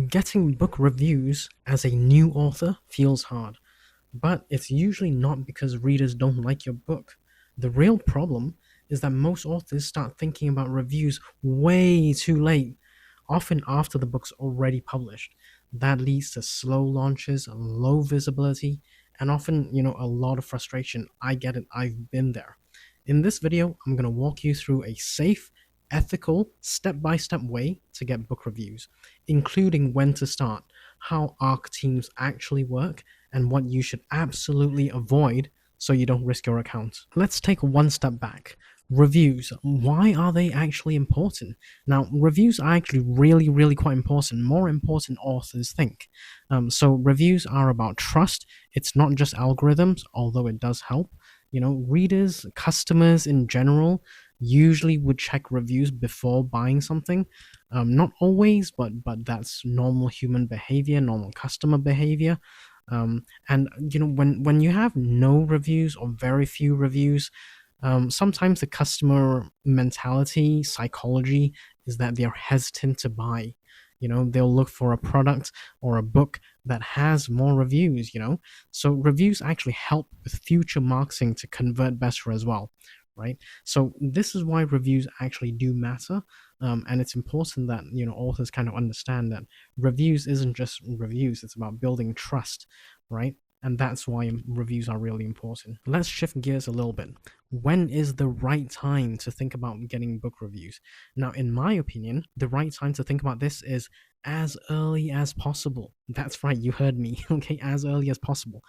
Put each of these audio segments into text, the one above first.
Getting book reviews as a new author feels hard, but it's usually not because readers don't like your book. The real problem is that most authors start thinking about reviews way too late, often after the book's already published. That leads to slow launches, low visibility, and often, a lot of frustration. I get it, I've been there. In this video, I'm going to walk you through a safe, ethical, step by step way to get book reviews, including when to start, how ARC teams actually work, and what you should absolutely avoid so you don't risk your account. Let's take one step back. Reviews. Why are they actually important? Now, reviews are actually really, really quite important, more important authors think. So, reviews are about trust. It's not just algorithms, although it does help. Readers, customers in general, usually would check reviews before buying something. Not always, but that's normal human behavior, normal customer behavior. And when you have no reviews or very few reviews, sometimes the customer mentality psychology is that they're hesitant to buy. They'll look for a product or a book that has more reviews. So reviews actually help with future marketing to convert better as well, right? So this is why reviews actually do matter. And it's important that authors kind of understand that reviews isn't just reviews, it's about building trust, right? And that's why reviews are really important. Let's shift gears a little bit. When is the right time to think about getting book reviews? Now, in my opinion, the right time to think about this is as early as possible. That's right, you heard me. Okay, as early as possible.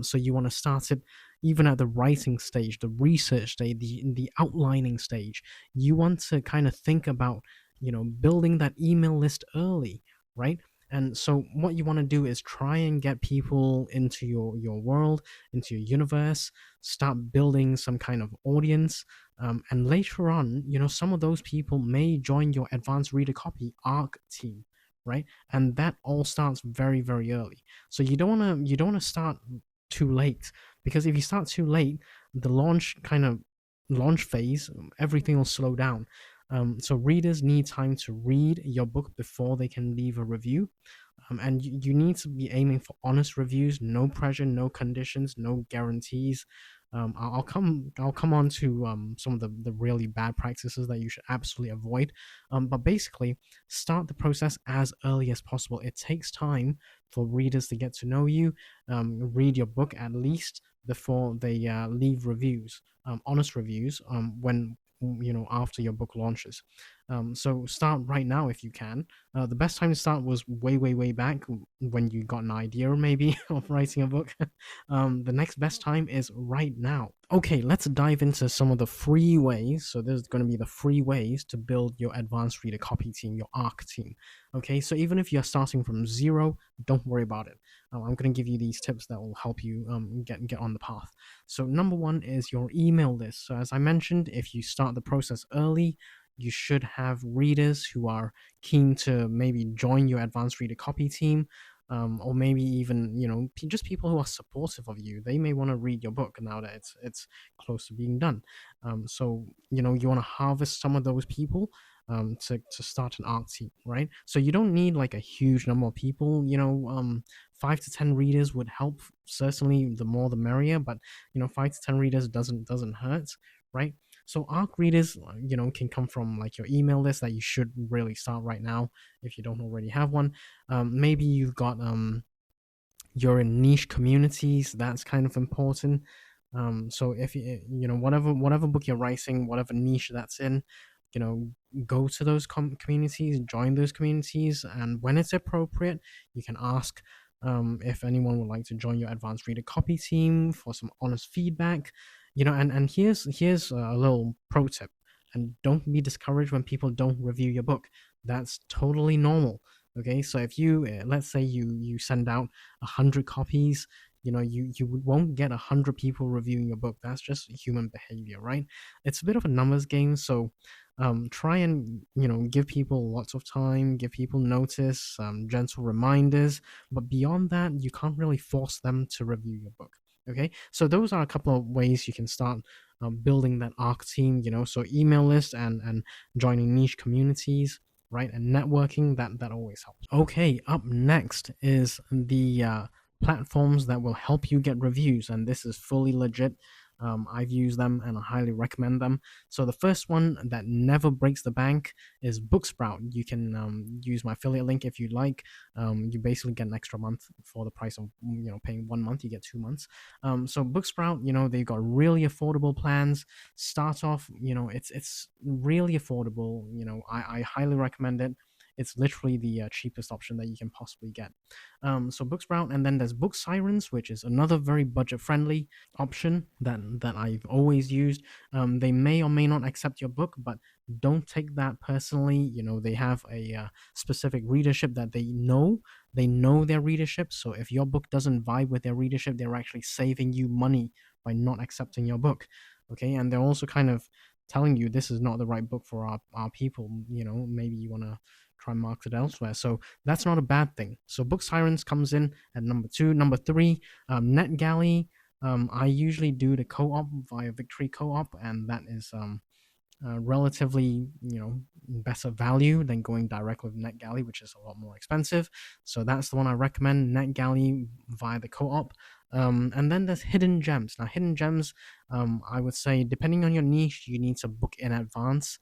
So you want to start it even at the writing stage, the research stage, the outlining stage. You want to kind of think about building that email list early, right? And so what you want to do is try and get people into your world, into your universe, start building some kind of audience. And later on, some of those people may join your advanced reader copy ARC team, right? And that all starts very, very early. So you don't want to start too late, because if you start too late, the launch phase, everything will slow down. So readers need time to read your book before they can leave a review. And you need to be aiming for honest reviews, no pressure, no conditions, no guarantees. I'll come on to some of the really bad practices that you should absolutely avoid. But basically, start the process as early as possible. It takes time for readers to get to know you, read your book at least before they leave reviews, honest reviews, when after your book launches. So start right now if you can. The best time to start was way, way, way back when you got an idea maybe of writing a book. The next best time is right now. Okay, let's dive into some of the free ways. So there's going to be the free ways to build your advanced reader copy team, your ARC team. Okay, so even if you're starting from zero, don't worry about it. I'm going to give you these tips that will help you get on the path. So number one is your email list. So as I mentioned, if you start the process early, you should have readers who are keen to maybe join your advanced reader copy team, or maybe even just people who are supportive of you. They may want to read your book now that it's close to being done. So you want to harvest some of those people, to start an art team, right? So you don't need like a huge number of people. 5 to 10 readers would help. Certainly, the more the merrier. But 5 to 10 readers doesn't hurt, right? So ARC readers, can come from like your email list that you should really start right now if you don't already have one. Maybe you've got you're in niche communities. That's kind of important. So if whatever book you're writing, whatever niche that's in, you know, go to those communities, join those communities, and when it's appropriate, you can ask if anyone would like to join your advanced reader copy team for some honest feedback. And here's a little pro tip. And don't be discouraged when people don't review your book. That's totally normal. Okay, so if you let's say you send out 100 copies, you won't get 100 people reviewing your book. That's just human behavior, right? It's a bit of a numbers game. So try and give people lots of time, give people notice, gentle reminders, but beyond that you can't really force them to review your book. Okay, so those are a couple of ways you can start building that ARC team. So email list and joining niche communities. right? And networking, that always helps. Okay, up next is the platforms that will help you get reviews, and this is fully legit. I've used them and I highly recommend them. So the first one that never breaks the bank is Booksprout. You can use my affiliate link if you like. You basically get an extra month for the price of paying 1 month. You get 2 months. So Booksprout, they've got really affordable plans. Start off, it's really affordable. I highly recommend it. It's literally the cheapest option that you can possibly get. So Booksprout, and then there's Book Sirens, which is another very budget friendly option that I've always used. They may or may not accept your book, but don't take that personally. They have a specific readership that they know their readership. So if your book doesn't vibe with their readership, they're actually saving you money by not accepting your book. Okay, and they're also kind of telling you this is not the right book for our people. Maybe you want to try and market it elsewhere. So that's not a bad thing. So Book Sirens comes in at number 2. Number 3, NetGalley. I usually do the co-op via Victory Co-op, and that is relatively better value than going directly with NetGalley, which is a lot more expensive. So that's the one I recommend, NetGalley via the co-op. And then there's Hidden Gems. Now Hidden Gems, I would say depending on your niche, you need to book in advance,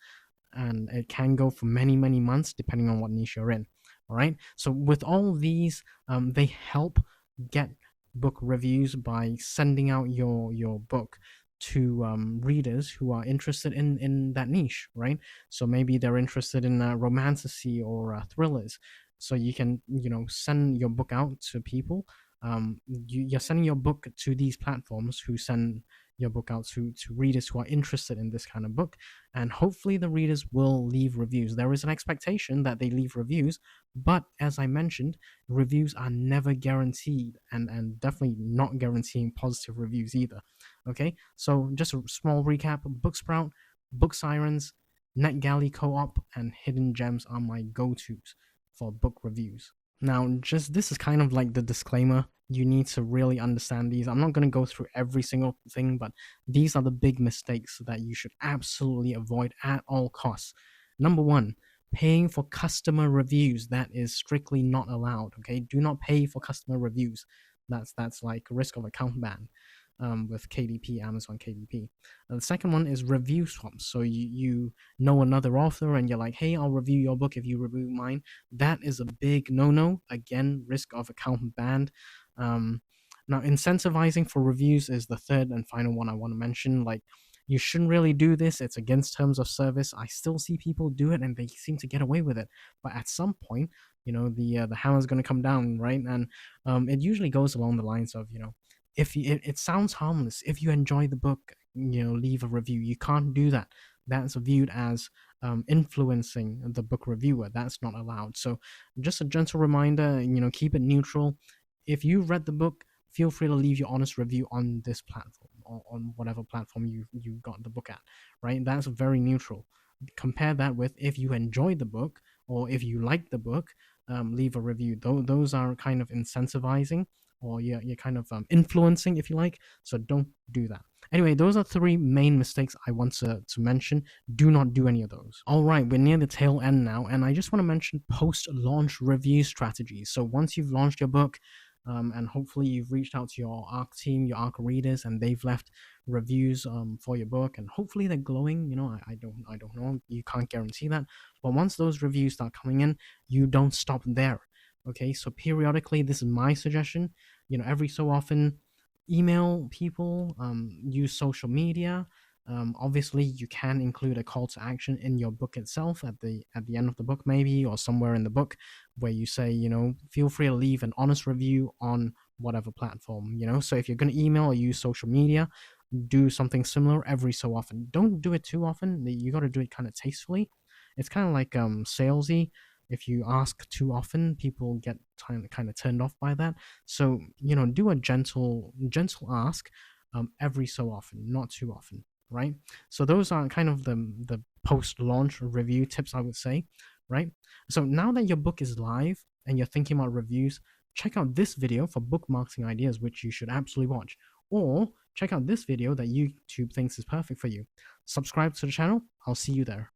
and it can go for many months depending on what niche you're in. All right, so with all these, they help get book reviews by sending out your book to readers who are interested in that niche, right? So maybe they're interested in romantasy or thrillers, so you can send your book out to people. You're sending your book to these platforms who send your book out to readers who are interested in this kind of book, and hopefully the readers will leave reviews. There is an expectation that they leave reviews, but as I mentioned, reviews are never guaranteed, and definitely not guaranteeing positive reviews either. Okay, so just a small recap: Booksprout, Book Sirens, NetGalley Co-op, and Hidden Gems are my go-tos for book reviews. Now, just this is kind of like the disclaimer. You need to really understand these. I'm not going to go through every single thing, but these are the big mistakes that you should absolutely avoid at all costs. Number 1, paying for customer reviews. That is strictly not allowed. Okay, do not pay for customer reviews. That's like risk of account ban. With KDP, Amazon KDP. The second one is review swaps. So you know another author and you're like, hey, I'll review your book if you review mine. That is a big no-no. Again, risk of account banned. Now, incentivizing for reviews is the third and final one I want to mention. Like, you shouldn't really do this. It's against terms of service. I still see people do it and they seem to get away with it. But at some point, the hammer's going to come down, right? And it usually goes along the lines of, if it sounds harmless. If you enjoy the book, leave a review. You can't do that. That's viewed as influencing the book reviewer. That's not allowed. So just a gentle reminder, keep it neutral. If you read the book, feel free to leave your honest review on this platform or on whatever platform you got the book at, right? That's very neutral. Compare that with if you enjoyed the book or if you liked the book, leave a review. Those are kind of incentivizing, or you're kind of influencing, if you like. So don't do that. Anyway, those are 3 main mistakes I want to mention. Do not do any of those. All right, we're near the tail end now, and I just want to mention post-launch review strategies. So once you've launched your book, and hopefully you've reached out to your ARC team, your ARC readers, and they've left reviews for your book, and hopefully they're glowing. I don't know. You can't guarantee that. But once those reviews start coming in, you don't stop there. Okay, so periodically, this is my suggestion. Every so often, email people, use social media. Obviously, you can include a call to action in your book itself at the end of the book, maybe, or somewhere in the book, where you say, feel free to leave an honest review on whatever platform. So if you're going to email or use social media, do something similar every so often. Don't do it too often. You got to do it kind of tastefully. It's kind of like salesy. If you ask too often, people get kind of turned off by that. So do a gentle ask every so often, not too often, right? So those are kind of the post-launch review tips, I would say, right? So now that your book is live and you're thinking about reviews, check out this video for book marketing ideas, which you should absolutely watch. Or check out this video that YouTube thinks is perfect for you. Subscribe to the channel. I'll see you there.